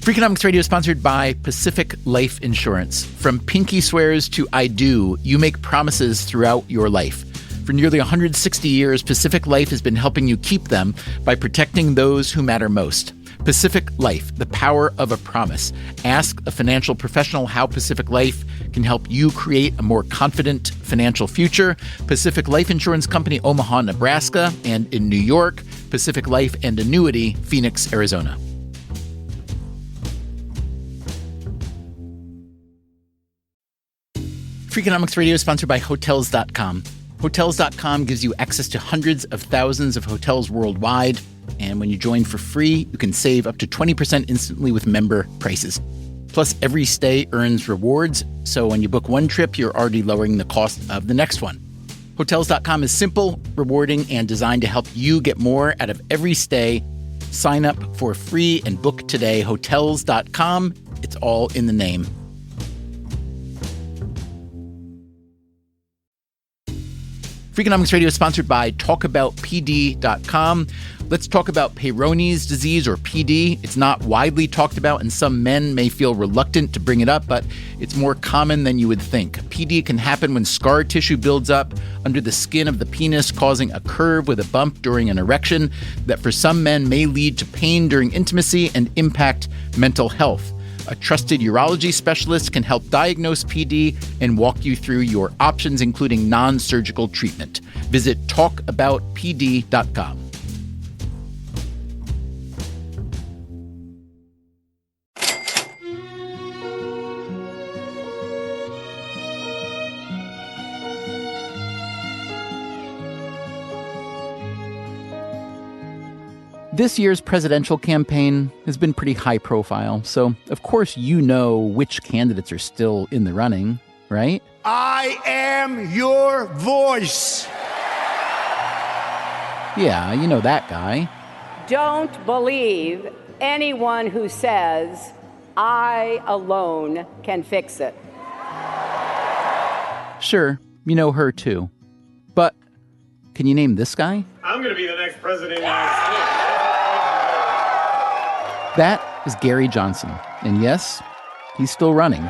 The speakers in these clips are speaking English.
Freakonomics Radio is sponsored by Pacific Life Insurance. From pinky swears to I do, you make promises throughout your life. For nearly 160 years, Pacific Life has been helping you keep them by protecting those who matter most. Pacific Life, the power of a promise. Ask a financial professional how Pacific Life can help you create a more confident financial future. Pacific Life Insurance Company, Omaha, Nebraska, and in New York, Pacific Life and Annuity, Phoenix, Arizona. Freakonomics Radio is sponsored by Hotels.com. Hotels.com gives you access to hundreds of thousands of hotels worldwide. And when you join for free, you can save up to 20% instantly with member prices. Plus, every stay earns rewards. So when you book one trip, you're already lowering the cost of the next one. Hotels.com is simple, rewarding, and designed to help you get more out of every stay. Sign up for free and book today. Hotels.com. It's all in the name. Freakonomics Radio is sponsored by TalkAboutPD.com. Let's talk about Peyronie's disease, or PD. It's not widely talked about, and some men may feel reluctant to bring it up, but it's more common than you would think. PD can happen when scar tissue builds up under the skin of the penis, causing a curve with a bump during an erection that for some men may lead to pain during intimacy and impact mental health. A trusted urology specialist can help diagnose PD and walk you through your options, including non-surgical treatment. Visit talkaboutpd.com. This year's presidential campaign has been pretty high profile, so of course you know which candidates are still in the running, right? I am your voice. Yeah, you know that guy. Don't believe anyone who says, I alone can fix it. Sure, you know her too. But can you name this guy? I'm going to be the next president of the United States. That is Gary Johnson. And yes, he's still running.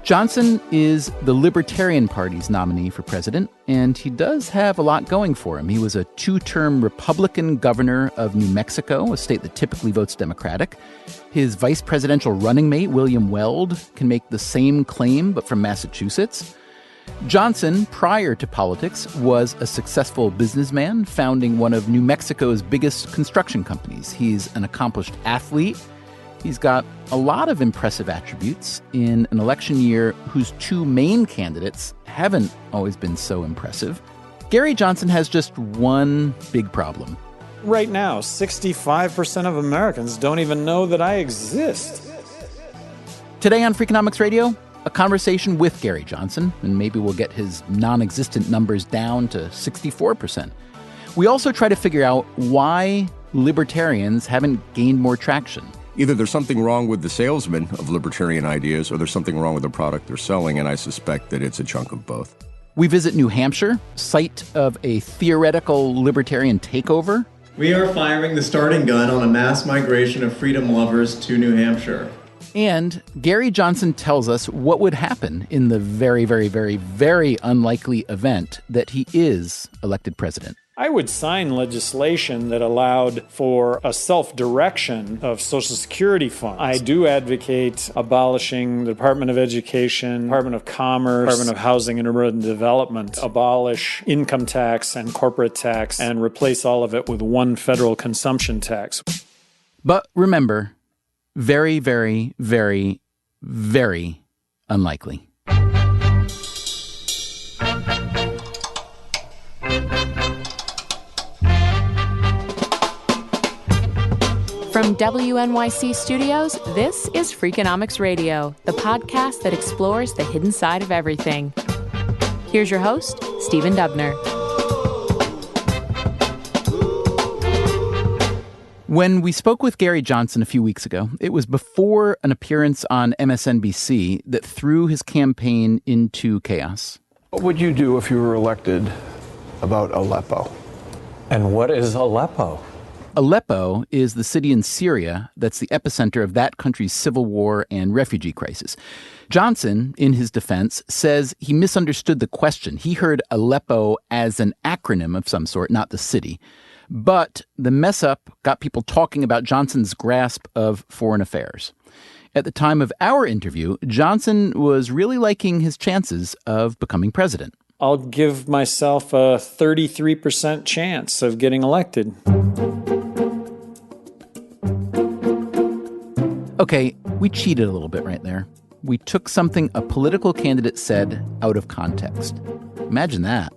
Johnson is the Libertarian Party's nominee for president, and he does have a lot going for him. He was a two-term Republican governor of New Mexico, a state that typically votes Democratic. His vice presidential running mate, William Weld, can make the same claim, but from Massachusetts. Johnson, prior to politics, was a successful businessman, founding one of New Mexico's biggest construction companies. He's an accomplished athlete. He's got a lot of impressive attributes in an election year whose two main candidates haven't always been so impressive. Gary Johnson has just one big problem. Right now, 65% of Americans don't even know that I exist. Today on Freakonomics Radio, a conversation with Gary Johnson, and maybe we'll get his non-existent numbers down to 64%. We also try to figure out why libertarians haven't gained more traction. Either there's something wrong with the salesman of libertarian ideas, or there's something wrong with the product they're selling, and I suspect that it's a chunk of both. We visit New Hampshire, site of a theoretical libertarian takeover. We are firing the starting gun on a mass migration of freedom lovers to New Hampshire. And Gary Johnson tells us what would happen in the very, very, very, very unlikely event that he is elected president. I would sign legislation that allowed for a self-direction of Social Security funds. I do advocate abolishing the Department of Education, Department of Commerce, Department of Housing and Urban Development, abolish income tax and corporate tax, and replace all of it with one federal consumption tax. But remember, very, very, very, very unlikely. From WNYC Studios, this is Freakonomics Radio, the podcast that explores the hidden side of everything. Here's your host, Stephen Dubner. When we spoke with Gary Johnson a few weeks ago, it was before an appearance on MSNBC that threw his campaign into chaos. What would you do if you were elected about Aleppo? And what is Aleppo? Aleppo is the city in Syria that's the epicenter of that country's civil war and refugee crisis. Johnson, in his defense, says he misunderstood the question. He heard Aleppo as an acronym of some sort, not the city. But the mess-up got people talking about Johnson's grasp of foreign affairs. At the time of our interview, Johnson was really liking his chances of becoming president. I'll give myself a 33% chance of getting elected. Okay, we cheated a little bit right there. We took something a political candidate said out of context. Imagine that.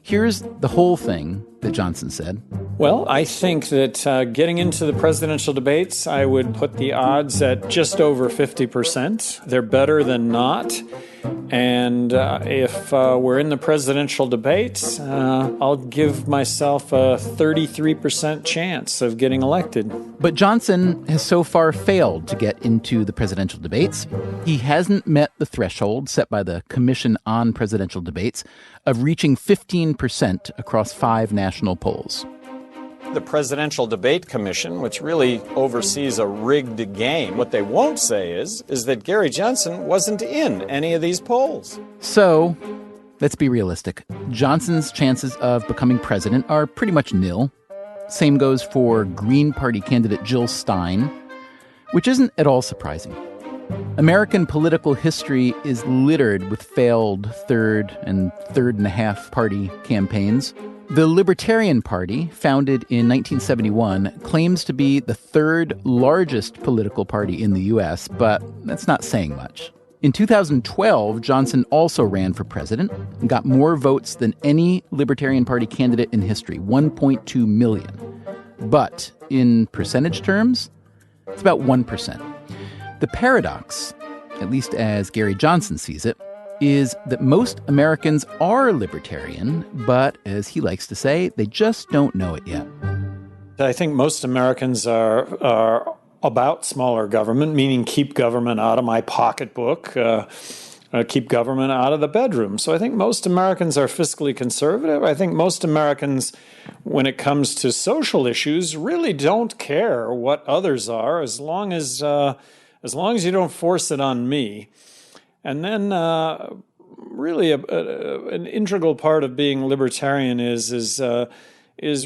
Here's the whole thing that Johnson said. Well, I think that getting into the presidential debates, I would put the odds at just over 50%. They're better than not. And if we're in the presidential debates, I'll give myself a 33% chance of getting elected. But Johnson has so far failed to get into the presidential debates. He hasn't met the threshold set by the Commission on Presidential Debates of reaching 15% across 5 national polls. The Presidential Debate Commission, which really oversees a rigged game, what they won't say is that Gary Johnson wasn't in any of these polls. So, let's be realistic. Johnson's chances of becoming president are pretty much nil. Same goes for Green Party candidate Jill Stein, which isn't at all surprising. American political history is littered with failed third and third-and-a-half party campaigns. The Libertarian Party, founded in 1971, claims to be the third largest political party in the U.S., but that's not saying much. In 2012, Johnson also ran for president and got more votes than any Libertarian Party candidate in history, 1.2 million. But in percentage terms, it's about 1%. The paradox, at least as Gary Johnson sees it, is that most Americans are libertarian, but as he likes to say, they just don't know it yet. I think most Americans are about smaller government, meaning keep government out of my pocketbook, keep government out of the bedroom. So I think most Americans are fiscally conservative. I think most Americans, when it comes to social issues, really don't care what others are as long as you don't force it on me. And then really an integral part of being libertarian is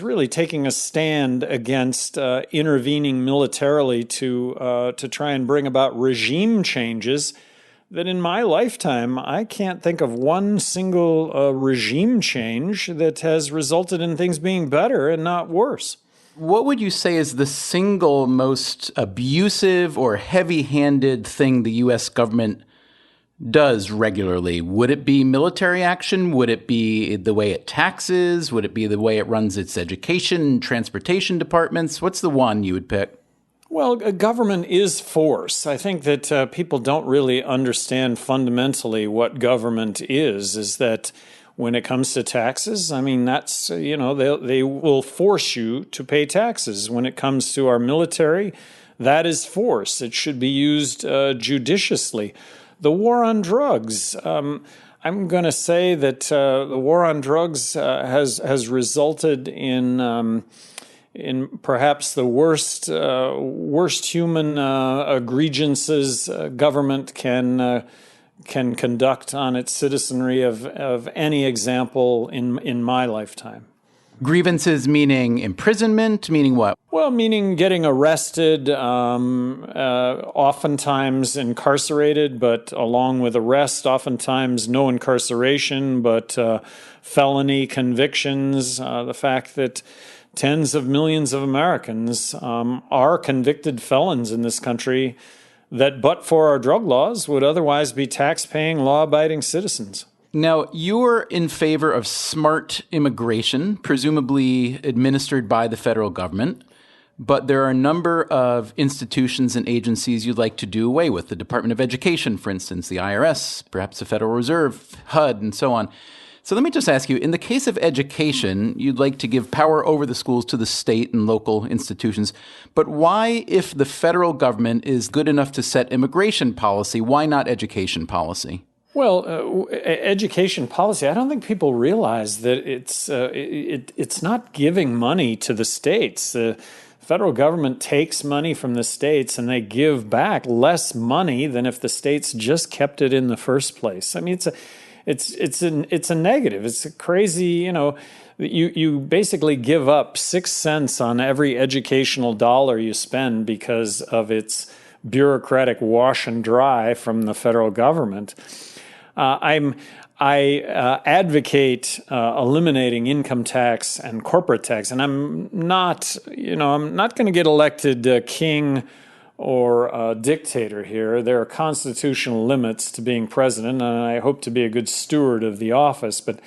really taking a stand against intervening militarily to try and bring about regime changes that in my lifetime, I can't think of one single regime change that has resulted in things being better and not worse. What would you say is the single most abusive or heavy-handed thing the U.S. government does regularly? Would it be military action? Would it be the way it taxes? Would it be the way it runs its education and transportation departments? What's the one you would pick? Well, government is force. I think that people don't really understand fundamentally what government is that when it comes to taxes, I mean, that's, they will force you to pay taxes. When it comes to our military, that is force. It should be used judiciously. The war on drugs, I'm going to say that the war on drugs has resulted in perhaps the worst human egregiances government can conduct on its citizenry of any example in my lifetime. Grievances meaning imprisonment, meaning what? Well, meaning getting arrested, oftentimes incarcerated, but along with arrest, oftentimes no incarceration, but felony convictions. The fact that tens of millions of Americans are convicted felons in this country that, but for our drug laws, would otherwise be tax-paying, law-abiding citizens. Now, you're in favor of smart immigration, presumably administered by the federal government, but there are a number of institutions and agencies you'd like to do away with. The Department of Education, for instance, the IRS, perhaps the Federal Reserve, HUD, and so on. So let me just ask you, in the case of education, you'd like to give power over the schools to the state and local institutions, but why, if the federal government is good enough to set immigration policy, why not education policy? Well, education policy, I don't think people realize that it's not giving money to the states. The federal government takes money from the states and they give back less money than if the states just kept it in the first place. I mean, it's a negative. It's a crazy, you basically give up 6 cents on every educational dollar you spend because of its bureaucratic wash and dry from the federal government. I advocate eliminating income tax and corporate tax, and I'm not going to get elected king or dictator here. There are constitutional limits to being president, and I hope to be a good steward of the office. But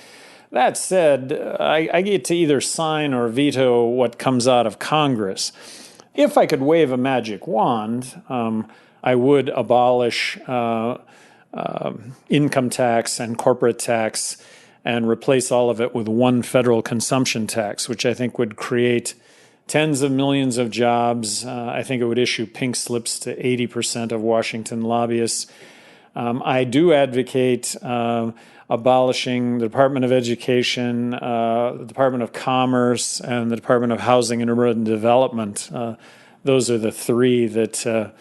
that said, I get to either sign or veto what comes out of Congress. If I could wave a magic wand, I would abolish income tax and corporate tax and replace all of it with one federal consumption tax, which I think would create tens of millions of jobs. I think it would issue pink slips to 80% of Washington lobbyists. I do advocate abolishing the Department of Education, the Department of Commerce, and the Department of Housing and Urban Development. Those are the three that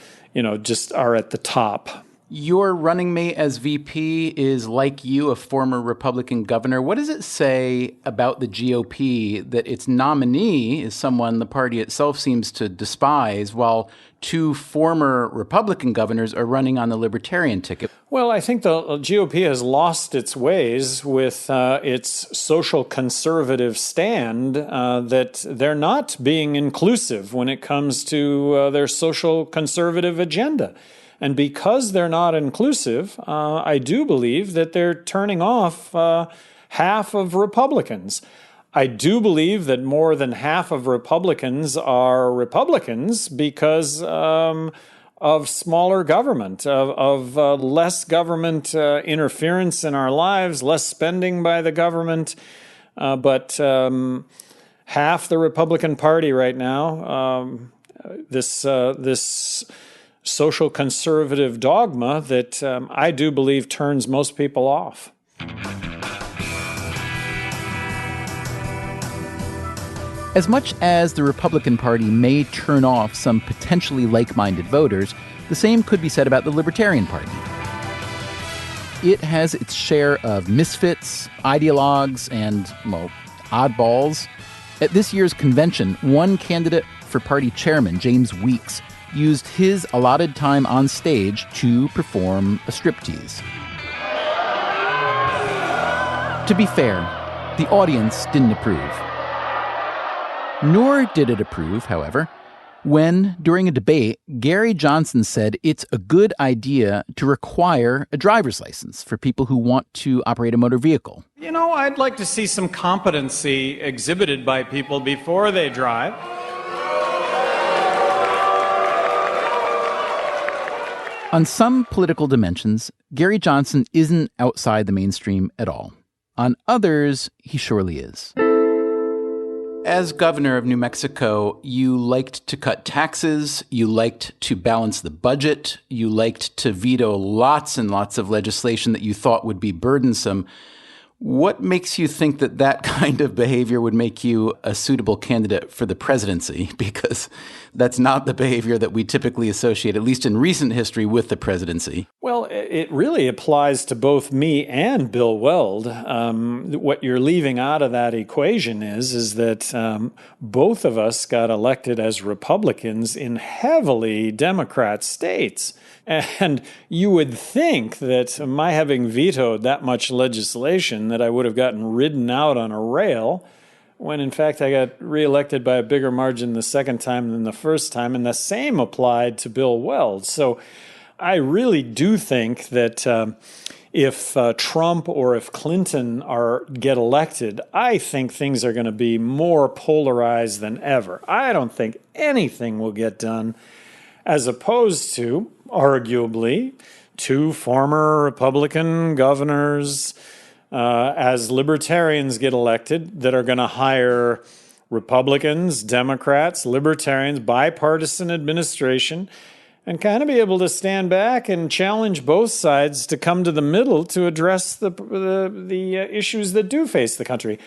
just are at the top. Your running mate as VP is, like you, a former Republican governor. What does it say about the GOP that its nominee is someone the party itself seems to despise, while two former Republican governors are running on the Libertarian ticket? Well, I think the GOP has lost its ways with its social conservative stand that they're not being inclusive when it comes to their social conservative agenda. And because they're not inclusive, I do believe that they're turning off half of Republicans. I do believe that more than half of Republicans are Republicans because of smaller government, of less government interference in our lives, less spending by the government. But half the Republican Party right now, this social conservative dogma that I do believe turns most people off. As much as the Republican Party may turn off some potentially like-minded voters, the same could be said about the Libertarian Party. It has its share of misfits, ideologues, and, oddballs. At this year's convention, one candidate for party chairman, James Weeks, used his allotted time on stage to perform a striptease. To be fair, the audience didn't approve. Nor did it approve, however, when, during a debate, Gary Johnson said it's a good idea to require a driver's license for people who want to operate a motor vehicle. I'd like to see some competency exhibited by people before they drive. On some political dimensions, Gary Johnson isn't outside the mainstream at all. On others, he surely is. As governor of New Mexico, you liked to cut taxes, you liked to balance the budget, you liked to veto lots and lots of legislation that you thought would be burdensome. What makes you think that that kind of behavior would make you a suitable candidate for the presidency? Because that's not the behavior that we typically associate, at least in recent history, with the presidency. Well, it really applies to both me and Bill Weld. What you're leaving out of that equation is that both of us got elected as Republicans in heavily Democrat states. And you would think that my having vetoed that much legislation that I would have gotten ridden out on a rail, when in fact I got reelected by a bigger margin the second time than the first time, and the same applied to Bill Weld. So I really do think that if Trump or if Clinton get elected, I think things are going to be more polarized than ever. I don't think anything will get done, as opposed to, arguably, two former Republican governors as Libertarians get elected that are going to hire Republicans, Democrats, Libertarians, bipartisan administration, and kind of be able to stand back and challenge both sides to come to the middle to address the issues that do face the country.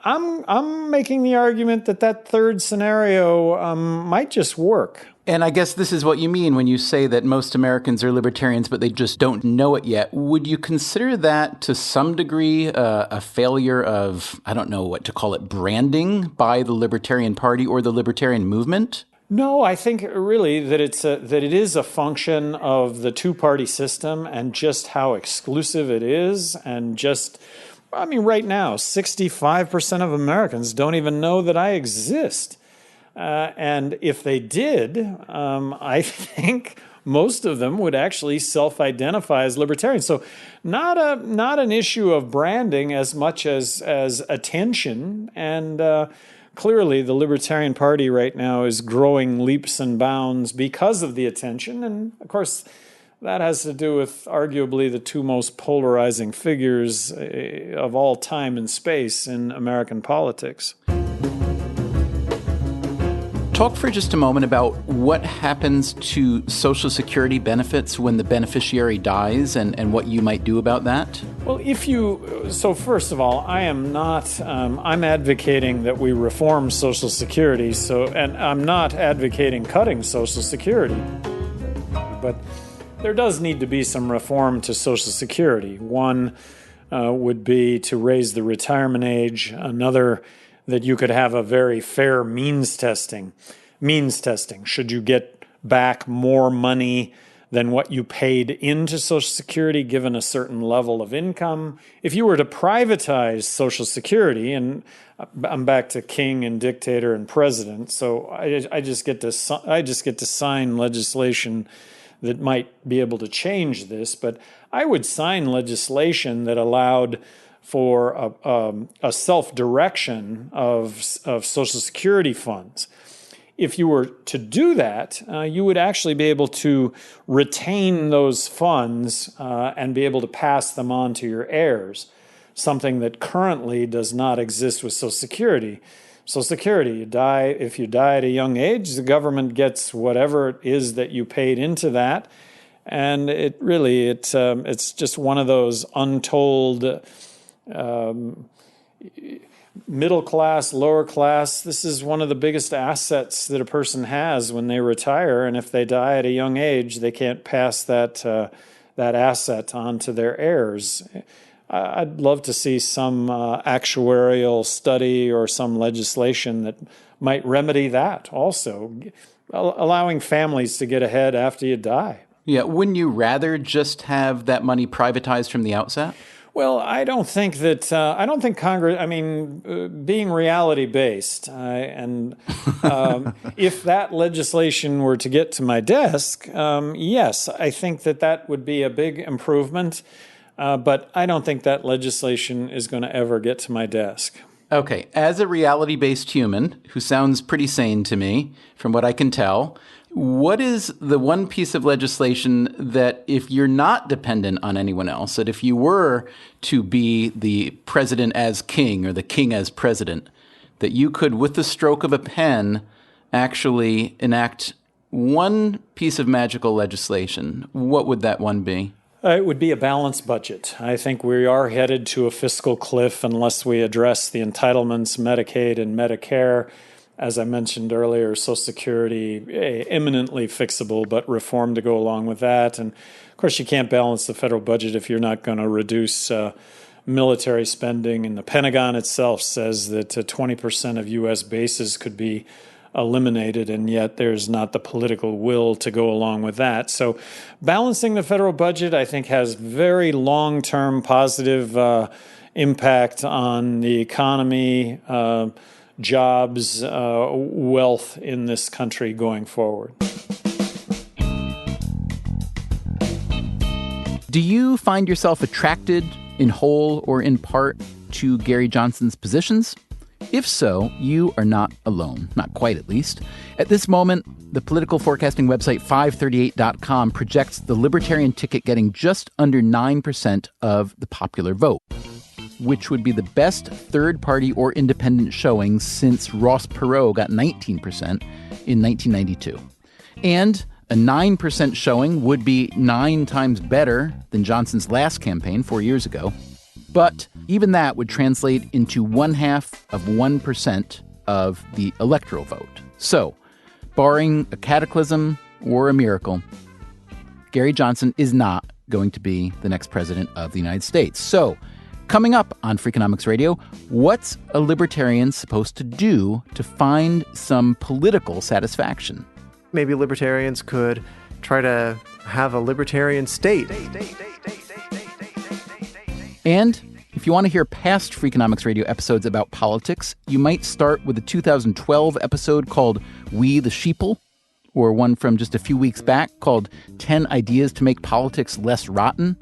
I'm making the argument that third scenario might just work. And I guess this is what you mean when you say that most Americans are libertarians, but they just don't know it yet. Would you consider that to some degree a failure of, I don't know what to call it, branding by the Libertarian Party or the Libertarian movement? No, I think really that it is a function of the two-party system and just how exclusive it is, and just, I mean, right now, 65% of Americans don't even know that I exist. And if they did, I think most of them would actually self-identify as libertarians. So not an issue of branding as much as attention. And clearly the Libertarian Party right now is growing leaps and bounds because of the attention. And of course, that has to do with arguably the two most polarizing figures of all time and space in American politics. Talk for just a moment about what happens to Social Security benefits when the beneficiary dies and what you might do about that. Well, so first of all, I am not, I'm advocating that we reform Social Security, and I'm not advocating cutting Social Security. But there does need to be some reform to Social Security. One would be to raise the retirement age. Another, that you could have a very fair means testing. Should you get back more money than what you paid into Social Security given a certain level of income? If you were to privatize Social Security, and I'm back to king and dictator and president, so I just get to sign legislation that might be able to change this, but I would sign legislation that allowed for a self-direction of Social Security funds. If you were to do that, you would actually be able to retain those funds and be able to pass them on to your heirs, something that currently does not exist with Social Security. Social Security, if you die at a young age, the government gets whatever it is that you paid into that, and it's just one of those untold middle class, lower class. This is one of the biggest assets that a person has when they retire, and if they die at a young age, they can't pass that asset on to their heirs. I'd love to see some actuarial study or some legislation that might remedy that also, allowing families to get ahead after you die. Yeah, wouldn't you rather just have that money privatized from the outset? Well, I don't think Congress, being reality-based, and if that legislation were to get to my desk, yes, I think that would be a big improvement, but I don't think that legislation is going to ever get to my desk. Okay, as a reality-based human who sounds pretty sane to me, from what I can tell, what is the one piece of legislation that if you're not dependent on anyone else, that if you were to be the president as king or the king as president, that you could, with the stroke of a pen, actually enact one piece of magical legislation? What would that one be? It would be a balanced budget. I think we are headed to a fiscal cliff unless we address the entitlements, Medicaid and Medicare. As I mentioned earlier, Social Security, imminently fixable, but reform to go along with that. And, of course, you can't balance the federal budget if you're not going to reduce military spending. And the Pentagon itself says that 20% of U.S. bases could be eliminated, and yet there's not the political will to go along with that. So balancing the federal budget, I think, has very long-term positive impact on the economy, jobs, wealth in this country going forward. Do you find yourself attracted in whole or in part to Gary Johnson's positions? If so, you are not alone, not quite at least. At this moment, the political forecasting website 538.com projects the Libertarian ticket getting just under 9% of the popular vote, which would be the best third-party or independent showing since Ross Perot got 19% in 1992. And A 9% showing would be 9 times better than Johnson's last campaign 4 years ago. But even that would translate into 0.5% of the electoral vote. So, barring a cataclysm or a miracle, Gary Johnson is not going to be the next president of the United States. So, coming up on Freakonomics Radio, what's a libertarian supposed to do to find some political satisfaction? Maybe libertarians could try to have a libertarian state. And if you want to hear past Freakonomics Radio episodes about politics, you might start with a 2012 episode called We the Sheeple, or one from just a few weeks back called 10 Ideas to Make Politics Less Rotten.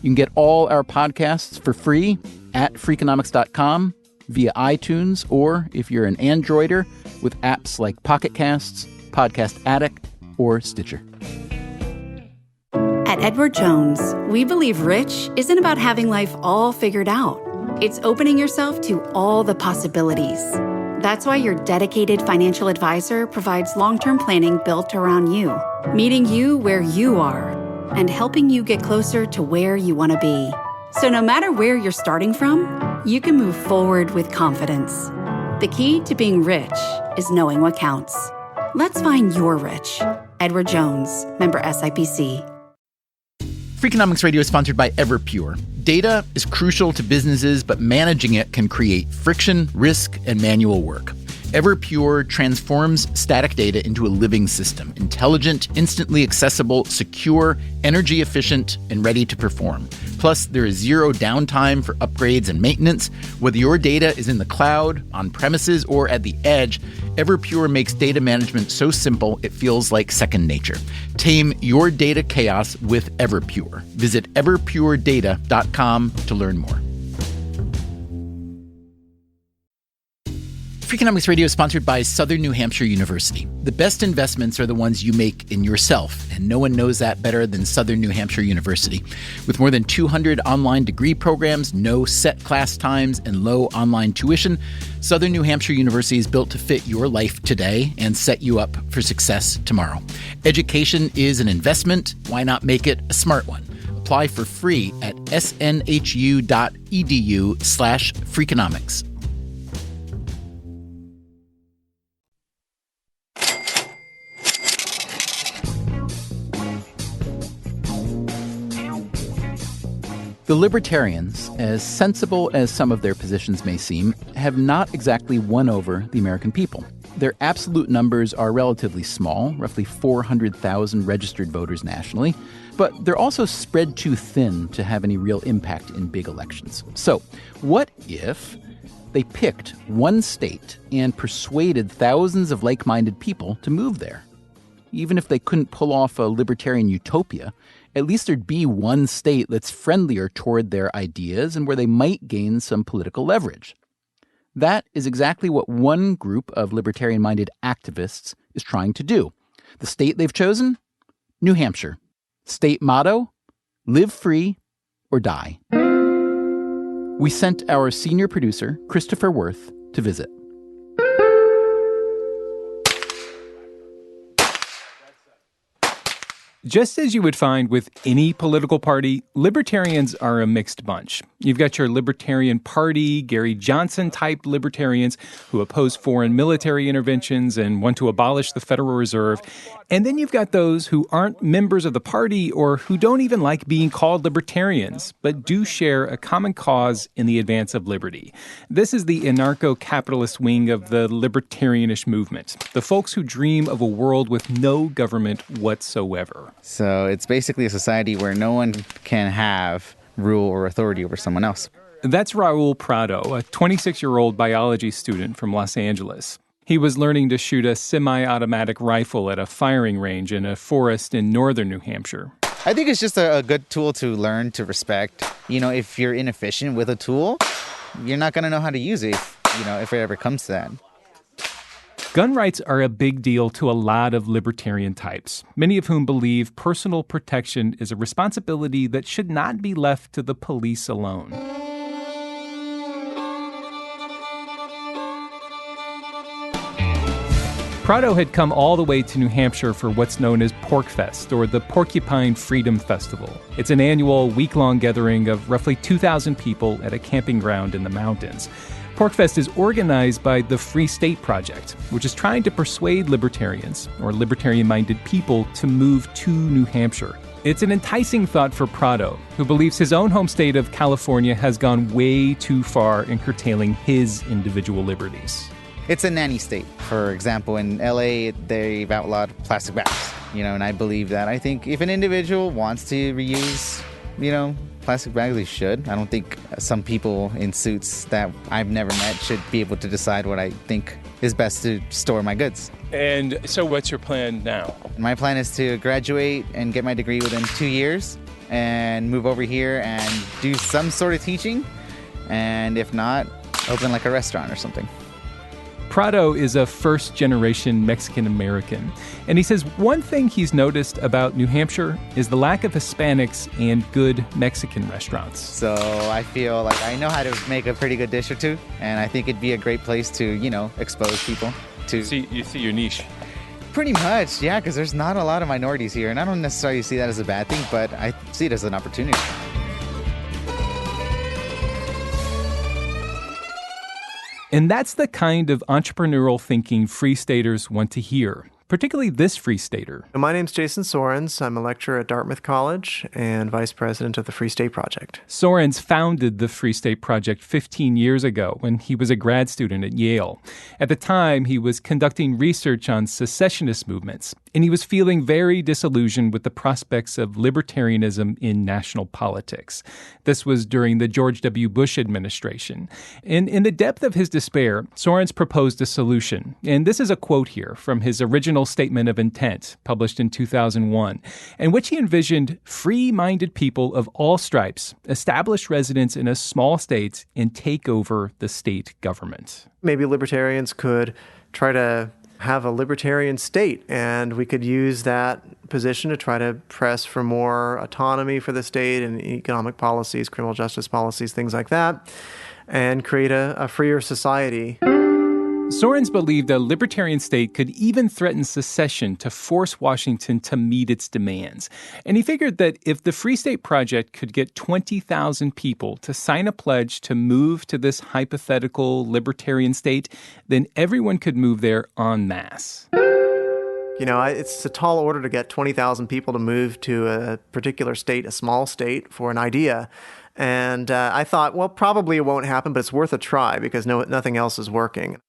You can get all our podcasts for free at Freakonomics.com via iTunes, or if you're an Androider, with apps like Pocket Casts, Podcast Addict, or Stitcher. At Edward Jones, we believe rich isn't about having life all figured out. It's opening yourself to all the possibilities. That's why your dedicated financial advisor provides long-term planning built around you, meeting you where you are, and helping you get closer to where you want to be. So no matter where you're starting from, you can move forward with confidence. The key to being rich is knowing what counts. Let's find your rich. Edward Jones, member SIPC. Freakonomics Radio is sponsored by Everpure. Data is crucial to businesses, but managing it can create friction, risk, and manual work. Everpure transforms static data into a living system, intelligent, instantly accessible, secure, energy efficient, and ready to perform. Plus, there is zero downtime for upgrades and maintenance. Whether your data is in the cloud, on premises, or at the edge, Everpure makes data management so simple it feels like second nature. Tame your data chaos with Everpure. Visit everpuredata.com to learn more. Freakonomics Radio is sponsored by Southern New Hampshire University. The best investments are the ones you make in yourself, and no one knows that better than Southern New Hampshire University. With more than 200 online degree programs, no set class times, and low online tuition, Southern New Hampshire University is built to fit your life today and set you up for success tomorrow. Education is an investment. Why not make it a smart one? Apply for free at snhu.edu/Freakonomics. The Libertarians, as sensible as some of their positions may seem, have not exactly won over the American people. Their absolute numbers are relatively small, roughly 400,000 registered voters nationally, but they're also spread too thin to have any real impact in big elections. So, what if they picked one state and persuaded thousands of like-minded people to move there? Even if they couldn't pull off a libertarian utopia, at least there'd be one state that's friendlier toward their ideas and where they might gain some political leverage. That is exactly what one group of libertarian-minded activists is trying to do. The state they've chosen? New Hampshire. State motto? Live free or die. We sent our senior producer, Christopher Worth, to visit. Just as you would find with any political party, libertarians are a mixed bunch. You've got your Libertarian Party, Gary Johnson-type libertarians who oppose foreign military interventions and want to abolish the Federal Reserve. And then you've got those who aren't members of the party or who don't even like being called libertarians, but do share a common cause in the advance of liberty. This is the anarcho-capitalist wing of the libertarianish movement, the folks who dream of a world with no government whatsoever. So it's basically a society where no one can have rule or authority over someone else. That's Raul Prado, a 26-year-old biology student from Los Angeles. He was learning to shoot a semi-automatic rifle at a firing range in a forest in northern New Hampshire. I think it's just a good tool to learn to respect. You know, if you're inefficient with a tool, you're not going to know how to use it, if it ever comes to that. Gun rights are a big deal to a lot of libertarian types, many of whom believe personal protection is a responsibility that should not be left to the police alone. Prado had come all the way to New Hampshire for what's known as PorcFest, or the Porcupine Freedom Festival. It's an annual week-long gathering of roughly 2,000 people at a camping ground in the mountains. PorcFest is organized by the Free State Project, which is trying to persuade libertarians, or libertarian-minded people, to move to New Hampshire. It's an enticing thought for Prado, who believes his own home state of California has gone way too far in curtailing his individual liberties. It's a nanny state. For example, in LA, they've outlawed plastic bags, and I believe that. I think if an individual wants to reuse, plastic bags, they should. I don't think some people in suits that I've never met should be able to decide what I think is best to store my goods. And so what's your plan now? My plan is to graduate and get my degree within 2 years and move over here and do some sort of teaching. And if not, open like a restaurant or something. Prado is a first-generation Mexican-American, and he says one thing he's noticed about New Hampshire is the lack of Hispanics and good Mexican restaurants. So I feel like I know how to make a pretty good dish or two, and I think it'd be a great place to, expose people to. You see your niche. Pretty much, yeah, because there's not a lot of minorities here, and I don't necessarily see that as a bad thing, but I see it as an opportunity. And that's the kind of entrepreneurial thinking Free Staters want to hear, particularly this Free Stater. My name's Jason Sorens. I'm a lecturer at Dartmouth College and vice president of the Free State Project. Sorens founded the Free State Project 15 years ago when he was a grad student at Yale. At the time, he was conducting research on secessionist movements, and he was feeling very disillusioned with the prospects of libertarianism in national politics. This was during the George W. Bush administration. And in the depth of his despair, Sorens proposed a solution. And this is a quote here from his original statement of intent, published in 2001, in which he envisioned free-minded people of all stripes establish residence in a small state and take over the state government. Maybe libertarians could try to have a libertarian state, and we could use that position to try to press for more autonomy for the state and economic policies, criminal justice policies, things like that, and create a freer society. Sorens believed a libertarian state could even threaten secession to force Washington to meet its demands. And he figured that if the Free State Project could get 20,000 people to sign a pledge to move to this hypothetical libertarian state, then everyone could move there en masse. It's a tall order to get 20,000 people to move to a particular state, a small state, for an idea. And I thought, well, probably it won't happen, but it's worth a try because nothing else is working.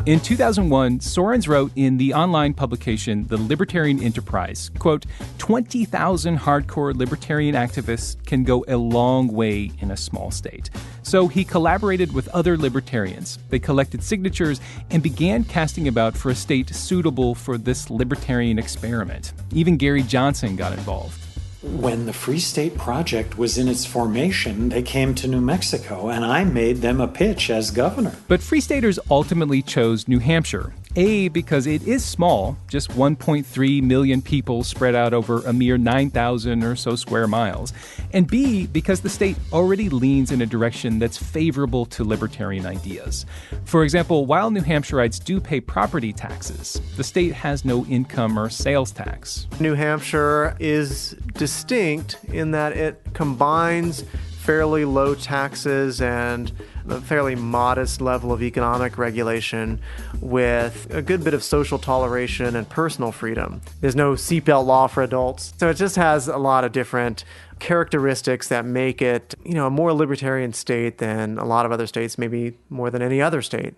In 2001, Sorens wrote in the online publication The Libertarian Enterprise, quote, 20,000 hardcore libertarian activists can go a long way in a small state. So he collaborated with other libertarians. They collected signatures and began casting about for a state suitable for this libertarian experiment. Even Gary Johnson got involved. When the Free State Project was in its formation, they came to New Mexico, and I made them a pitch as governor. But Free Staters ultimately chose New Hampshire. A, because it is small, just 1.3 million people spread out over a mere 9,000 or so square miles. And B, because the state already leans in a direction that's favorable to libertarian ideas. For example, while New Hampshireites do pay property taxes, the state has no income or sales tax. New Hampshire is distinct in that it combines fairly low taxes and a fairly modest level of economic regulation with a good bit of social toleration and personal freedom. There's no seatbelt law for adults. So it just has a lot of different characteristics that make it, a more libertarian state than a lot of other states, maybe more than any other state.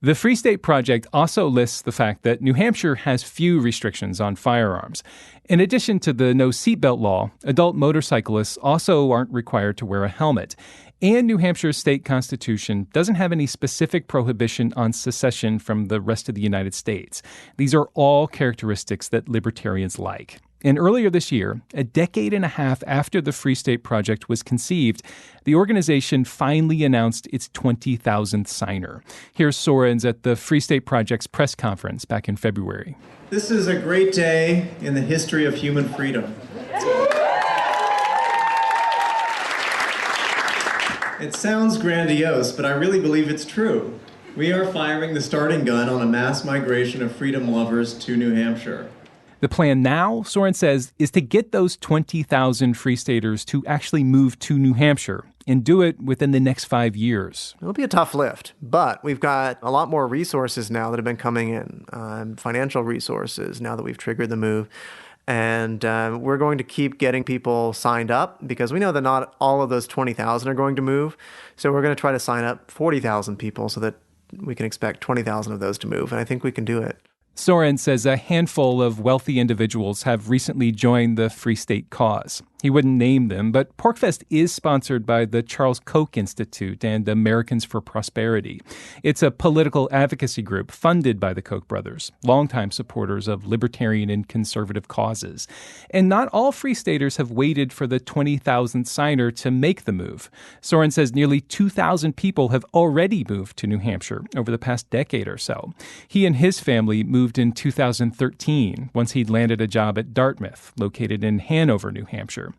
The Free State Project also lists the fact that New Hampshire has few restrictions on firearms. In addition to the no seatbelt law, adult motorcyclists also aren't required to wear a helmet. And New Hampshire's state constitution doesn't have any specific prohibition on secession from the rest of the United States. These are all characteristics that libertarians like. And earlier this year, a decade and a half after the Free State Project was conceived, the organization finally announced its 20,000th signer. Here's Sorens at the Free State Project's press conference back in February. This is a great day in the history of human freedom. It sounds grandiose, but I really believe it's true. We are firing the starting gun on a mass migration of freedom lovers to New Hampshire. The plan now, Soren says, is to get those 20,000 Free Staters to actually move to New Hampshire and do it within the next 5 years. It'll be a tough lift, but we've got a lot more resources now that have been coming in, financial resources now that we've triggered the move. And we're going to keep getting people signed up because we know that not all of those 20,000 are going to move. So we're going to try to sign up 40,000 people so that we can expect 20,000 of those to move. And I think we can do it. Soren says a handful of wealthy individuals have recently joined the Free State cause. He wouldn't name them, but PorcFest is sponsored by the Charles Koch Institute and Americans for Prosperity. It's a political advocacy group funded by the Koch brothers, longtime supporters of libertarian and conservative causes. And not all Free Staters have waited for the 20,000th signer to make the move. Soren says nearly 2,000 people have already moved to New Hampshire over the past decade or so. He and his family moved in 2013, once he'd landed a job at Dartmouth, located in Hanover, New Hampshire.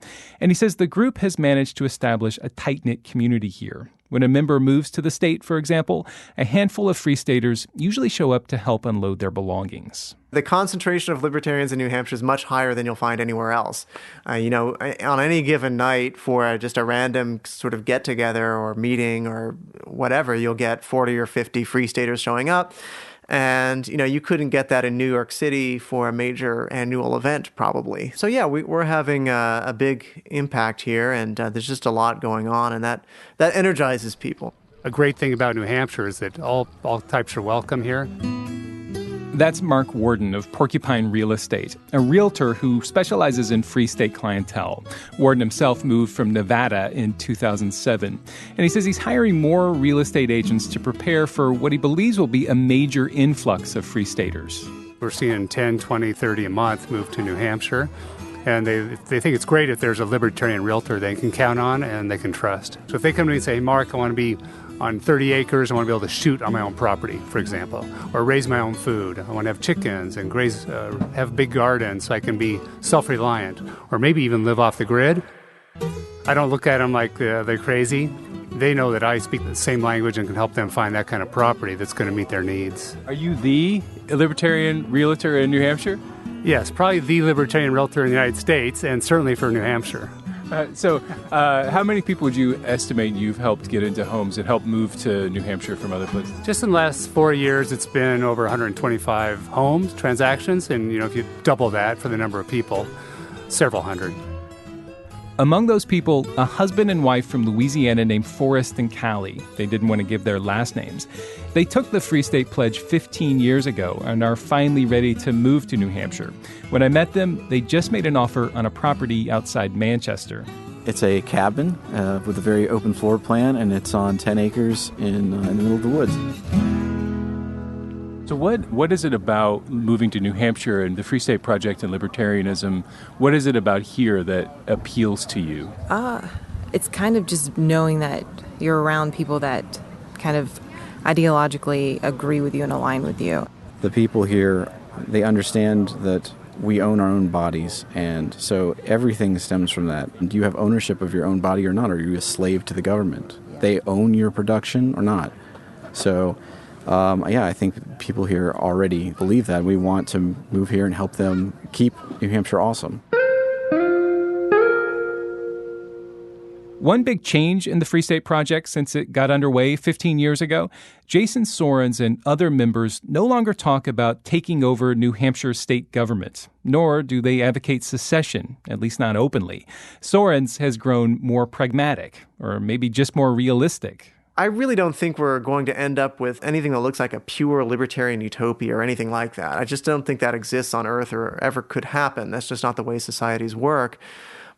And he says the group has managed to establish a tight-knit community here. When a member moves to the state, for example, a handful of Free Staters usually show up to help unload their belongings. The concentration of libertarians in New Hampshire is much higher than you'll find anywhere else. On any given night for just a random sort of get-together or meeting or whatever, you'll get 40 or 50 Free Staters showing up. And, you couldn't get that in New York City for a major annual event, probably. So, yeah, we're having a big impact here, and there's just a lot going on, and that energizes people. A great thing about New Hampshire is that all types are welcome here. That's Mark Warden of Porcupine Real Estate, a realtor who specializes in Free State clientele. Warden himself moved from Nevada in 2007, and he says he's hiring more real estate agents to prepare for what he believes will be a major influx of Free Staters. We're seeing 10, 20, 30 a month move to New Hampshire, and they think it's great if there's a libertarian realtor they can count on and they can trust. So if they come to me and say, hey, Mark, I want to be on 30 acres, I want to be able to shoot on my own property, for example, or raise my own food. I want to have chickens and have big gardens so I can be self-reliant, or maybe even live off the grid. I don't look at them like they're crazy. They know that I speak the same language and can help them find that kind of property that's going to meet their needs. Are you the libertarian realtor in New Hampshire? Yes, probably the libertarian realtor in the United States, and certainly for New Hampshire. So how many people would you estimate you've helped get into homes and help move to New Hampshire from other places? Just in the last 4 years, it's been over 125 homes, transactions, and if you double that for the number of people, several hundred. Among those people, a husband and wife from Louisiana named Forrest and Callie. They didn't want to give their last names. They took the Free State Pledge 15 years ago and are finally ready to move to New Hampshire. When I met them, they just made an offer on a property outside Manchester. It's a cabin with a very open floor plan, and it's on 10 acres in the middle of the woods. So what is it about moving to New Hampshire and the Free State Project and libertarianism? What is it about here that appeals to you? It's kind of just knowing that you're around people that kind of ideologically agree with you and align with you. The people here, they understand that we own our own bodies, and so everything stems from that. Do you have ownership of your own body or not? Are you a slave to the government? They own your production or not? So I think people here already believe that. We want to move here and help them keep New Hampshire awesome. One big change in the Free State Project since it got underway 15 years ago, Jason Sorens and other members no longer talk about taking over New Hampshire state government, nor do they advocate secession, at least not openly. Sorens has grown more pragmatic, or maybe just more realistic. I really don't think we're going to end up with anything that looks like a pure libertarian utopia or anything like that. I just don't think that exists on Earth or ever could happen. That's just not the way societies work.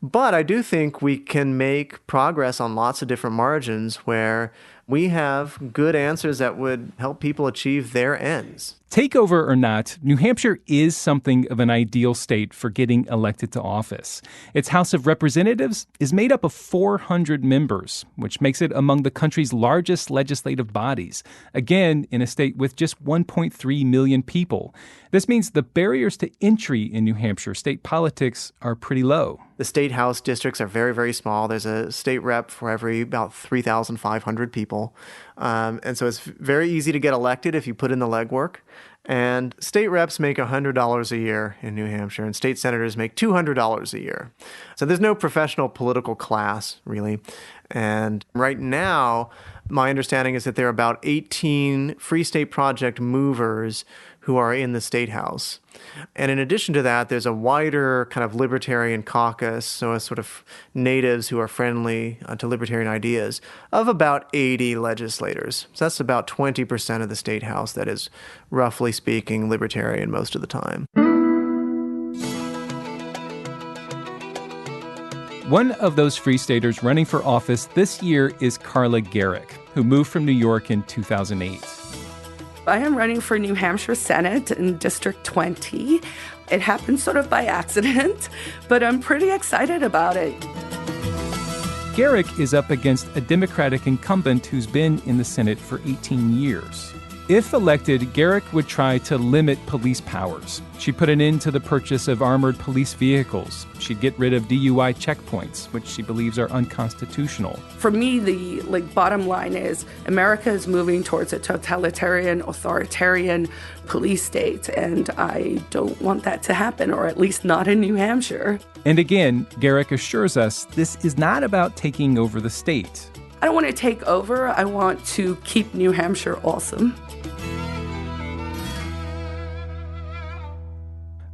But I do think we can make progress on lots of different margins where we have good answers that would help people achieve their ends. Takeover or not, New Hampshire is something of an ideal state for getting elected to office. Its House of Representatives is made up of 400 members, which makes it among the country's largest legislative bodies, again, in a state with just 1.3 million people. This means the barriers to entry in New Hampshire state politics are pretty low. The state house districts are very, very small. There's a state rep for every about 3,500 people. And so it's very easy to get elected if you put in the legwork. And state reps make $100 a year in New Hampshire, and state senators make $200 a year. So there's no professional political class, really. And right now, my understanding is that there are about 18 Free State Project movers who are in the State House. And in addition to that, there's a wider kind of libertarian caucus, so a sort of natives who are friendly to libertarian ideas, of about 80 legislators. So that's about 20% of the State House that is, roughly speaking, libertarian most of the time. One of those Free Staters running for office this year is Carla Garrick, who moved from New York in 2008. I am running for New Hampshire Senate in District 20. It happened sort of by accident, but I'm pretty excited about it. Garrick is up against a Democratic incumbent who's been in the Senate for 18 years. If elected, Garrick would try to limit police powers. She'd put an end to the purchase of armored police vehicles. She'd get rid of DUI checkpoints, which she believes are unconstitutional. For me, the bottom line is America is moving towards a totalitarian, authoritarian police state, and I don't want that to happen, or at least not in New Hampshire. And again, Garrick assures us this is not about taking over the state. I don't want to take over. I want to keep New Hampshire awesome.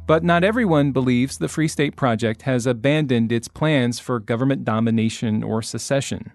But not everyone believes the Free State Project has abandoned its plans for government domination or secession.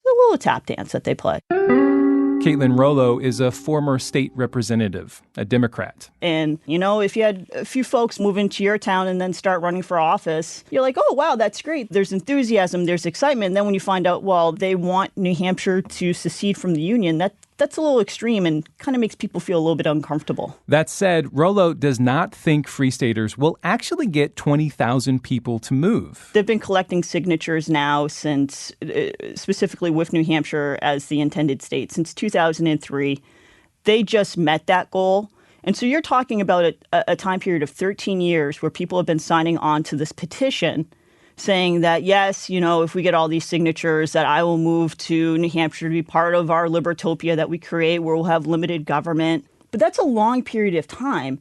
A little tap dance that they play. Caitlin Rollo is a former state representative, a Democrat. And, if you had a few folks move into your town and then start running for office, you're like, oh, wow, that's great. There's enthusiasm, there's excitement. And then when you find out, well, they want New Hampshire to secede from the Union, that's a little extreme and kind of makes people feel a little bit uncomfortable. That said, Rollo does not think Free Staters will actually get 20,000 people to move. They've been collecting signatures now since, specifically with New Hampshire as the intended state, since 2003. They just met that goal. And so you're talking about a time period of 13 years where people have been signing on to this petition saying that, yes, if we get all these signatures, that I will move to New Hampshire to be part of our Libertopia that we create where we'll have limited government. But that's a long period of time.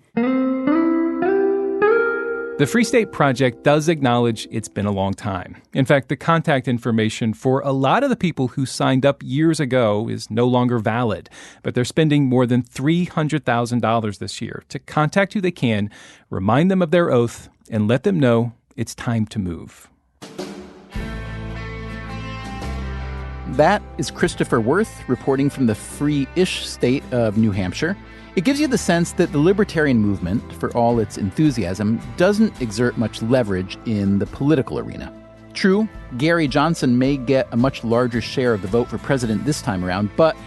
The Free State Project does acknowledge it's been a long time. In fact, the contact information for a lot of the people who signed up years ago is no longer valid. But they're spending more than $300,000 this year to contact who they can, remind them of their oath, and let them know it's time to move. That is Christopher Worth reporting from the free-ish state of New Hampshire. It gives you the sense that the libertarian movement, for all its enthusiasm, doesn't exert much leverage in the political arena. True, Gary Johnson may get a much larger share of the vote for president this time around, but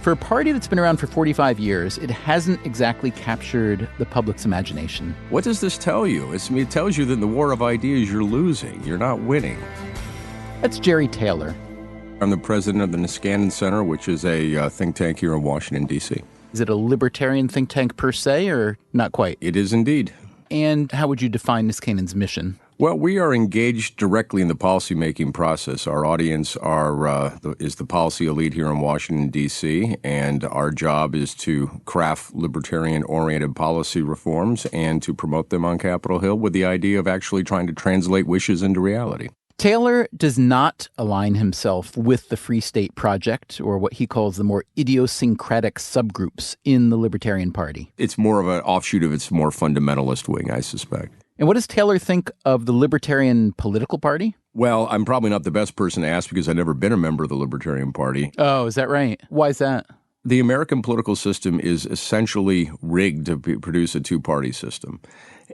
for a party that's been around for 45 years, it hasn't exactly captured the public's imagination. What does this tell you? It tells you that in the war of ideas, you're losing. You're not winning. That's Jerry Taylor. I'm the president of the Niskanen Center, which is a think tank here in Washington, D.C. Is it a libertarian think tank per se, or not quite? It is indeed. And how would you define Niskanen's mission? Well, we are engaged directly in the policymaking process. Our audience is the policy elite here in Washington, D.C., and our job is to craft libertarian-oriented policy reforms and to promote them on Capitol Hill with the idea of actually trying to translate wishes into reality. Taylor does not align himself with the Free State Project, or what he calls the more idiosyncratic subgroups in the Libertarian Party. It's more of an offshoot of its more fundamentalist wing, I suspect. And what does Taylor think of the Libertarian political party? Well, I'm probably not the best person to ask because I've never been a member of the Libertarian Party. Oh, is that right? Why is that? The American political system is essentially rigged to produce a two-party system.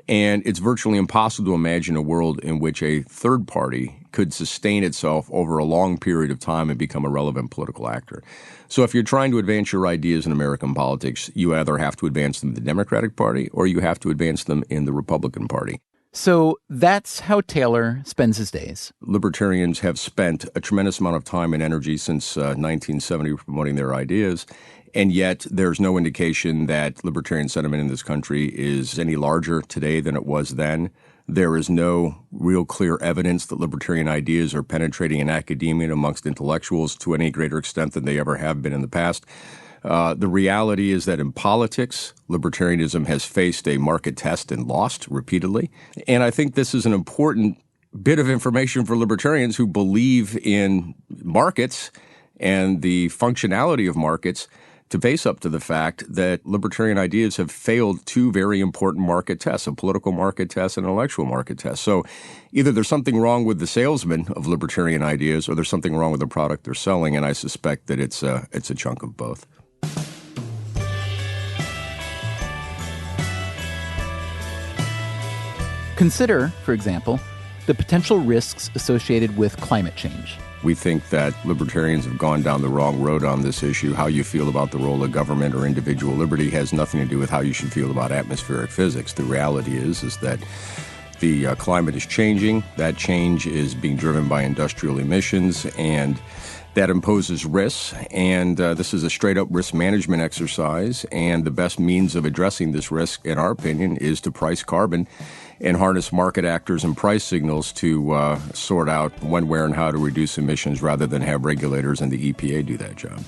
And it's virtually impossible to imagine a world in which a third party could sustain itself over a long period of time and become a relevant political actor. So if you're trying to advance your ideas in American politics, you either have to advance them in the Democratic Party or you have to advance them in the Republican Party. So that's how Taylor spends his days. Libertarians have spent a tremendous amount of time and energy since 1970 promoting their ideas, and yet there's no indication that libertarian sentiment in this country is any larger today than it was then. There is no real clear evidence that libertarian ideas are penetrating in academia and amongst intellectuals to any greater extent than they ever have been in the past. The reality is that in politics, libertarianism has faced a market test and lost repeatedly. And I think this is an important bit of information for libertarians who believe in markets and the functionality of markets to face up to the fact that libertarian ideas have failed two very important market tests, a political market test and an intellectual market test. So either there's something wrong with the salesman of libertarian ideas or there's something wrong with the product they're selling, and I suspect that it's a chunk of both. Consider, for example, the potential risks associated with climate change. We think that libertarians have gone down the wrong road on this issue. How you feel about the role of government or individual liberty has nothing to do with how you should feel about atmospheric physics. The reality is that the climate is changing. That change is being driven by industrial emissions, and that imposes risks. And this is a straight-up risk management exercise. And the best means of addressing this risk, in our opinion, is to price carbon and harness market actors and price signals to sort out when, where, and how to reduce emissions rather than have regulators and the EPA do that job.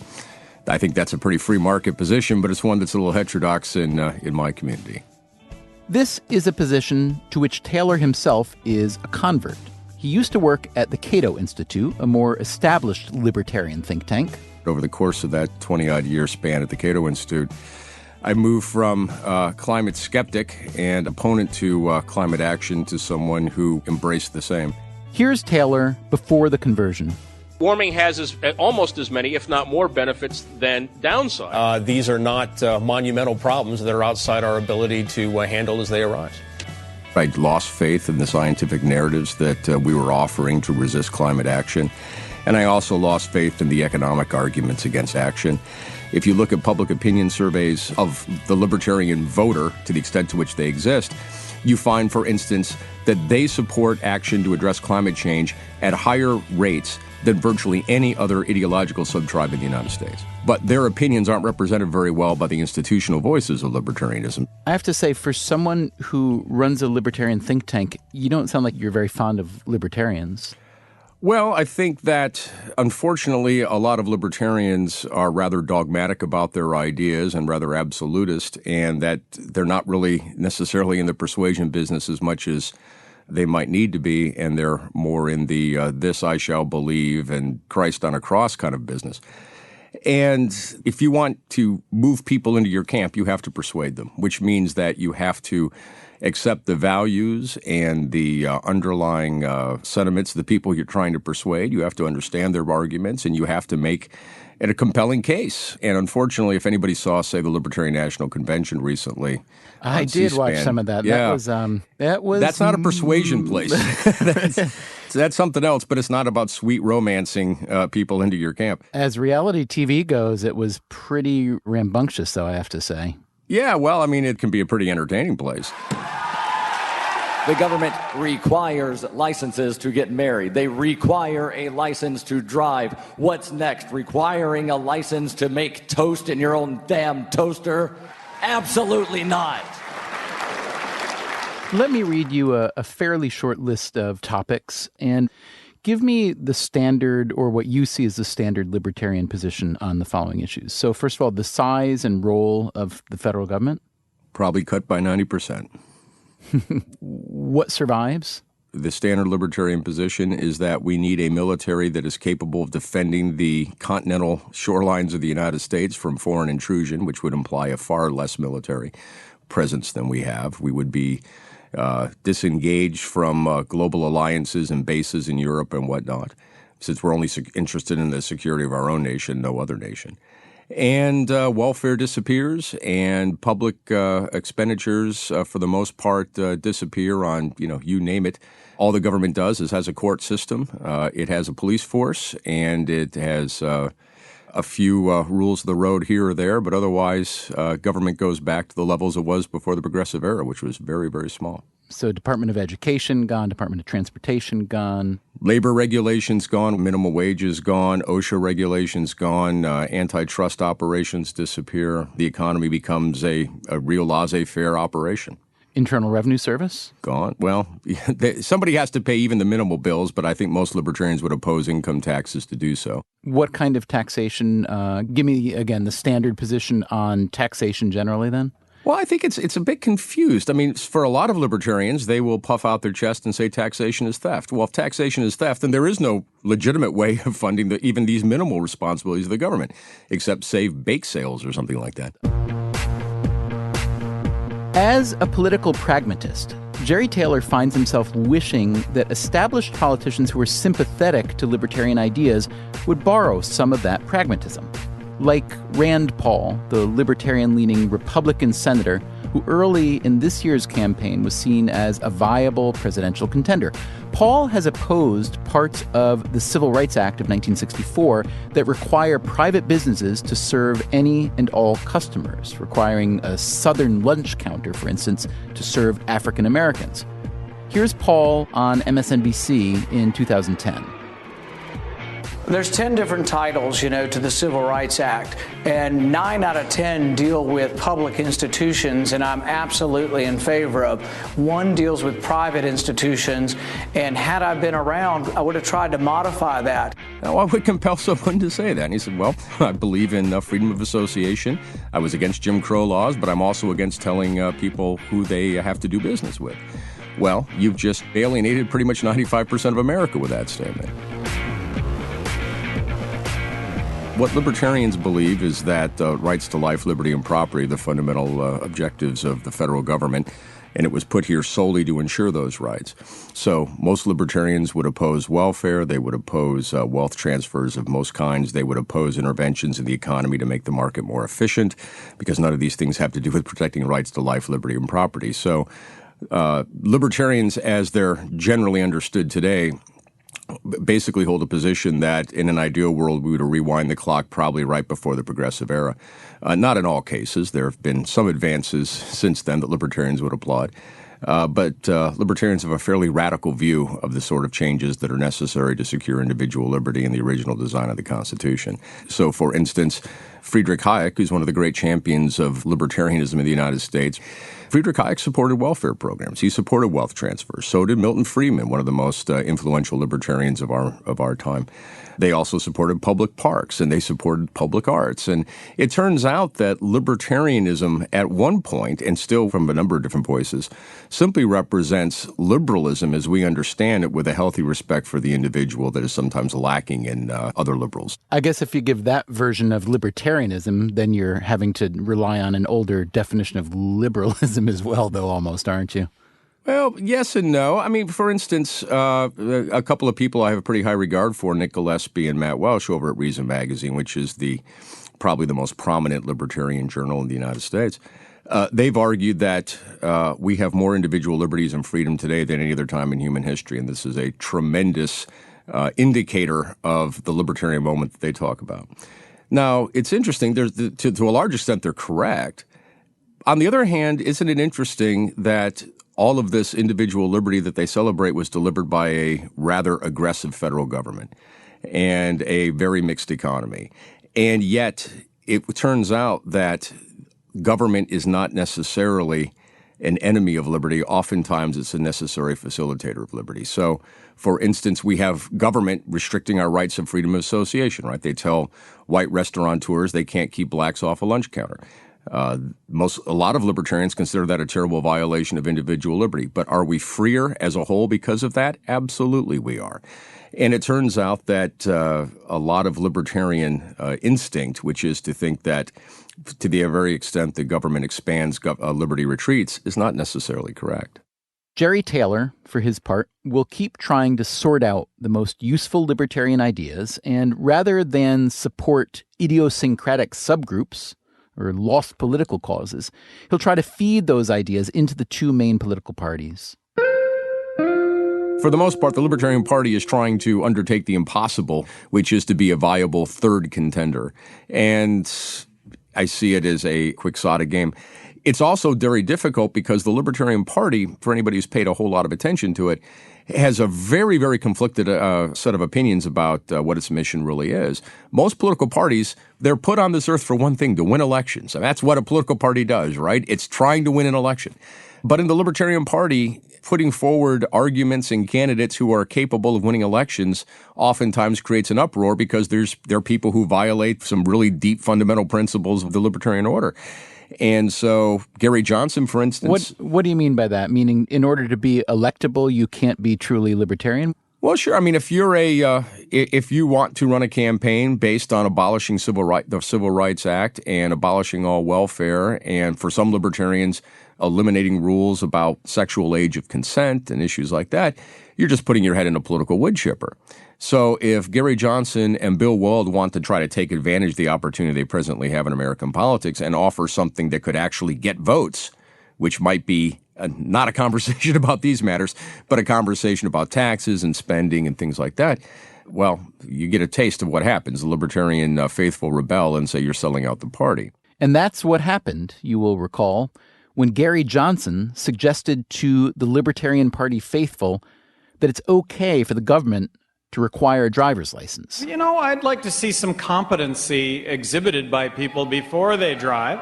I think that's a pretty free market position, but it's one that's a little heterodox in my community. This is a position to which Taylor himself is a convert. He used to work at the Cato Institute, a more established libertarian think tank. Over the course of that 20-odd year span at the Cato Institute, I moved from climate skeptic and opponent to climate action to someone who embraced the same. Here's Taylor before the conversion. Warming has almost as many, if not more, benefits than downside. These are not monumental problems that are outside our ability to handle as they arise. I lost faith in the scientific narratives that we were offering to resist climate action. And I also lost faith in the economic arguments against action. If you look at public opinion surveys of the libertarian voter, to the extent to which they exist, you find, for instance, that they support action to address climate change at higher rates than virtually any other ideological subtribe in the United States. But their opinions aren't represented very well by the institutional voices of libertarianism. I have to say, for someone who runs a libertarian think tank, you don't sound like you're very fond of libertarians. Well, I think that, unfortunately, a lot of libertarians are rather dogmatic about their ideas and rather absolutist, and that they're not really necessarily in the persuasion business as much as they might need to be, and they're more in the this I shall believe and Christ on a cross kind of business. And if you want to move people into your camp, you have to persuade them, which means that you have to accept the values and the underlying sentiments of the people you're trying to persuade. You have to understand their arguments, and you have to make it a compelling case. And unfortunately, if anybody saw, say, the Libertarian National Convention recently, I did watch some of that. Yeah. That was That's not a persuasion place. That's something else, but it's not about sweet romancing people into your camp. As reality TV goes, it was pretty rambunctious, though, I have to say. Yeah, well, I mean, it can be a pretty entertaining place. The government requires licenses to get married. They require a license to drive. What's next? Requiring a license to make toast in your own damn toaster? Absolutely not. Let me read you a fairly short list of topics and give me the standard, or what you see as the standard libertarian position on the following issues. So first of all, the size and role of the federal government? Probably cut by 90%. What survives? The standard libertarian position is that we need a military that is capable of defending the continental shorelines of the United States from foreign intrusion, which would imply a far less military presence than we have. We would be disengaged from global alliances and bases in Europe and whatnot, since we're only interested in the security of our own nation, no other nation. And welfare disappears, and public expenditures, for the most part, disappear on, you name it. All the government does is has a court system. It has a police force, and it has a few rules of the road here or there, but otherwise government goes back to the levels it was before the Progressive Era, which was very, very small. So Department of Education gone, Department of Transportation gone. Labor regulations gone, minimum wages gone, OSHA regulations gone, antitrust operations disappear. The economy becomes a real laissez-faire operation. Internal Revenue Service? Gone. Well, somebody has to pay even the minimal bills, but I think most libertarians would oppose income taxes to do so. What kind of taxation? Give me, again, the standard position on taxation generally then? Well, I think it's a bit confused. I mean, for a lot of libertarians, they will puff out their chest and say taxation is theft. Well, if taxation is theft, then there is no legitimate way of funding even these minimal responsibilities of the government, except save bake sales or something like that. As a political pragmatist, Jerry Taylor finds himself wishing that established politicians who are sympathetic to libertarian ideas would borrow some of that pragmatism. Like Rand Paul, the libertarian-leaning Republican senator who early in this year's campaign was seen as a viable presidential contender. Paul has opposed parts of the Civil Rights Act of 1964 that require private businesses to serve any and all customers, requiring a Southern lunch counter, for instance, to serve African Americans. Here's Paul on MSNBC in 2010. There's 10 different titles, to the Civil Rights Act, and 9 out of 10 deal with public institutions, and I'm absolutely in favor of. 1 deals with private institutions, and had I been around, I would have tried to modify that. Now, I would compel someone to say that. And he said, well, I believe in freedom of association. I was against Jim Crow laws, but I'm also against telling people who they have to do business with. Well, you've just alienated pretty much 95% of America with that statement. What libertarians believe is that rights to life, liberty, and property are the fundamental objectives of the federal government, and it was put here solely to ensure those rights. So most libertarians would oppose welfare. They would oppose wealth transfers of most kinds. They would oppose interventions in the economy to make the market more efficient, because none of these things have to do with protecting rights to life, liberty, and property. So libertarians, as they're generally understood today, basically hold a position that in an ideal world we would rewind the clock probably right before the progressive era. Not in all cases. There have been some advances since then that libertarians would applaud. But libertarians have a fairly radical view of the sort of changes that are necessary to secure individual liberty in the original design of the Constitution. So, for instance, Friedrich Hayek, who's one of the great champions of libertarianism in the United States, Friedrich Hayek supported welfare programs. He supported wealth transfers. So did Milton Friedman, one of the most influential libertarians of our time. They also supported public parks, and they supported public arts. And it turns out that libertarianism at one point, and still from a number of different voices, simply represents liberalism as we understand it, with a healthy respect for the individual that is sometimes lacking in other liberals. I guess if you give that version of libertarianism, then you're having to rely on an older definition of liberalism as well, though, almost, aren't you? Well, yes and no. I mean, for instance, a couple of people I have a pretty high regard for, Nick Gillespie and Matt Welsh over at Reason Magazine, which is probably the most prominent libertarian journal in the United States. They've argued that we have more individual liberties and freedom today than any other time in human history, and this is a tremendous indicator of the libertarian moment that they talk about. Now, it's interesting. To a large extent, they're correct. On the other hand, isn't it interesting that all of this individual liberty that they celebrate was delivered by a rather aggressive federal government and a very mixed economy? And yet, it turns out that government is not necessarily an enemy of liberty. Oftentimes, it's a necessary facilitator of liberty. So, for instance, we have government restricting our rights of freedom of association, right? They tell white restaurateurs they can't keep blacks off a lunch counter. A lot of libertarians consider that a terrible violation of individual liberty. But are we freer as a whole because of that? Absolutely we are. And it turns out that a lot of libertarian instinct, which is to think that to the very extent the government expands, liberty retreats, is not necessarily correct. Jerry Taylor, for his part, will keep trying to sort out the most useful libertarian ideas, and rather than support idiosyncratic subgroups or lost political causes, he'll try to feed those ideas into the two main political parties. For the most part, the Libertarian Party is trying to undertake the impossible, which is to be a viable third contender. And I see it as a quixotic game. It's also very difficult because the Libertarian Party, for anybody who's paid a whole lot of attention to it, has a very, very conflicted set of opinions about what its mission really is. Most political parties, they're put on this earth for one thing, to win elections. And that's what a political party does, right? It's trying to win an election. But in the Libertarian Party, putting forward arguments and candidates who are capable of winning elections oftentimes creates an uproar because there are people who violate some really deep fundamental principles of the libertarian order. And so Gary Johnson, for instance. What do you mean by that? Meaning in order to be electable, you can't be truly libertarian? Well, sure. I mean, if you want to run a campaign based on abolishing the Civil Rights Act and abolishing all welfare, and for some libertarians eliminating rules about sexual age of consent and issues like that, you're just putting your head in a political wood chipper. So if Gary Johnson and Bill Weld want to try to take advantage of the opportunity they presently have in American politics and offer something that could actually get votes, which might be not a conversation about these matters, but a conversation about taxes and spending and things like that, well, you get a taste of what happens. The libertarian faithful rebel and say you're selling out the party. And that's what happened, you will recall, when Gary Johnson suggested to the Libertarian Party faithful that it's okay for the government to require a driver's license. You know, I'd like to see some competency exhibited by people before they drive.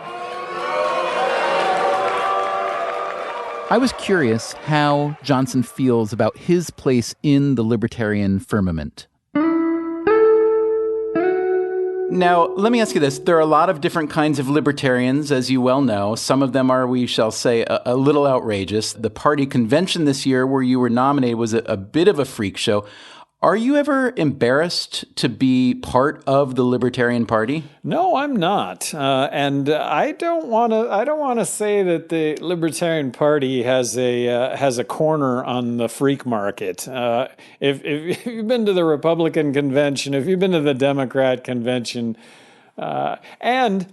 I was curious how Johnson feels about his place in the libertarian firmament. Now, let me ask you this. There are a lot of different kinds of libertarians, as you well know. Some of them are, we shall say, a little outrageous. The party convention this year where you were nominated was a bit of a freak show. Are you ever embarrassed to be part of the Libertarian Party? No, I'm not, and I don't want to say that the Libertarian Party has a corner on the freak market. If you've been to the Republican convention, if you've been to the Democrat convention, and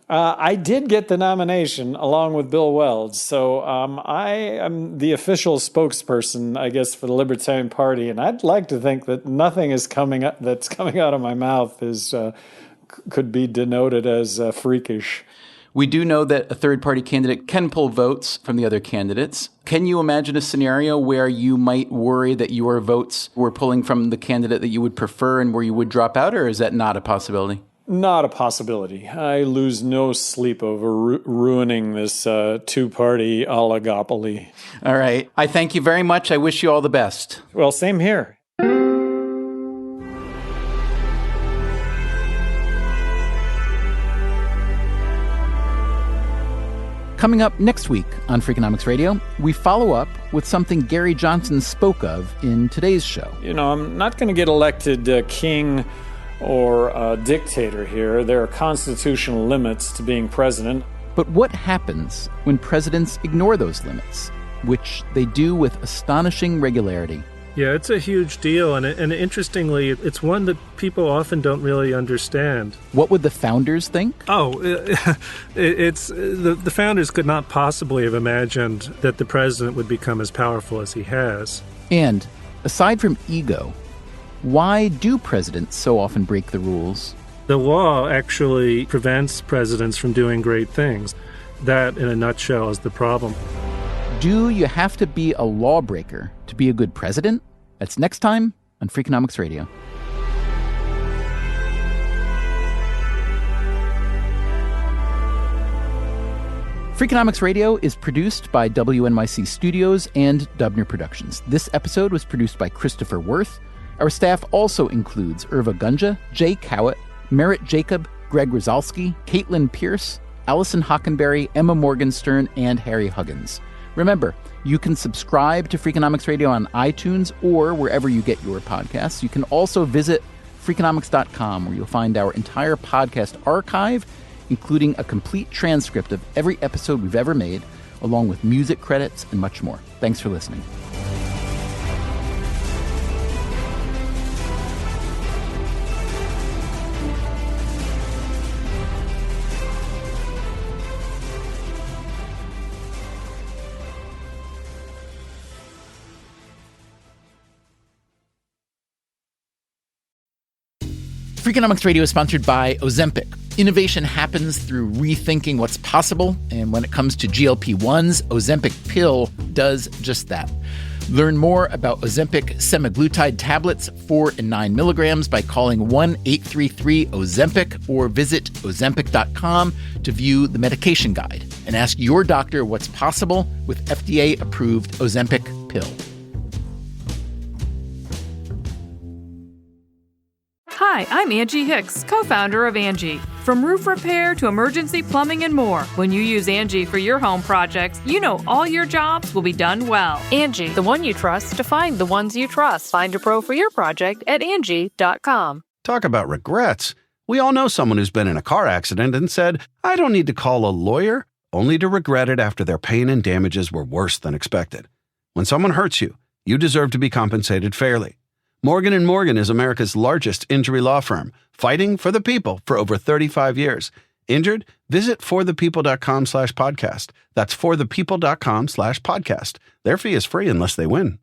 I did get the nomination along with Bill Weld, so I am the official spokesperson, I guess, for the Libertarian Party, and I'd like to think that nothing that's coming out of my mouth could be denoted as freakish. We do know that a third-party candidate can pull votes from the other candidates. Can you imagine a scenario where you might worry that your votes were pulling from the candidate that you would prefer and where you would drop out, or is that not a possibility? Not a possibility. I lose no sleep over ruining this two-party oligopoly. All right. I thank you very much. I wish you all the best. Well, same here. Coming up next week on Freakonomics Radio, we follow up with something Gary Johnson spoke of in today's show. You know, I'm not going to get elected king or a dictator here. There are constitutional limits to being president. But what happens when presidents ignore those limits, which they do with astonishing regularity? Yeah, it's a huge deal, and interestingly, it's one that people often don't really understand. What would the founders think? The founders could not possibly have imagined that the president would become as powerful as he has. And aside from ego, why do presidents so often break the rules? The law actually prevents presidents from doing great things. That, in a nutshell, is the problem. Do you have to be a lawbreaker to be a good president? That's next time on Freakonomics Radio. Freakonomics Radio is produced by WNYC Studios and Dubner Productions. This episode was produced by Christopher Worth. Our staff also includes Irva Gunja, Jay Cowett, Merritt Jacob, Greg Rosalsky, Caitlin Pierce, Allison Hockenberry, Emma Morgenstern, and Harry Huggins. Remember, you can subscribe to Freakonomics Radio on iTunes or wherever you get your podcasts. You can also visit Freakonomics.com, where you'll find our entire podcast archive, including a complete transcript of every episode we've ever made, along with music credits and much more. Thanks for listening. Freakonomics Radio is sponsored by Ozempic. Innovation happens through rethinking what's possible, and when it comes to GLP-1s, Ozempic pill does just that. Learn more about Ozempic semaglutide tablets, 4 and 9 milligrams, by calling 1-833-OZEMPIC or visit Ozempic.com to view the medication guide and ask your doctor what's possible with FDA-approved Ozempic pill. Hi, I'm Angie Hicks, co-founder of Angie. From roof repair to emergency plumbing and more, when you use Angie for your home projects, you know all your jobs will be done well. Angie, the one you trust to find the ones you trust. Find a pro for your project at Angie.com. Talk about regrets. We all know someone who's been in a car accident and said, I don't need to call a lawyer, only to regret it after their pain and damages were worse than expected. When someone hurts you, you deserve to be compensated fairly. Morgan & Morgan is America's largest injury law firm, fighting for the people for over 35 years. Injured? Visit forthepeople.com/podcast. That's forthepeople.com/podcast. Their fee is free unless they win.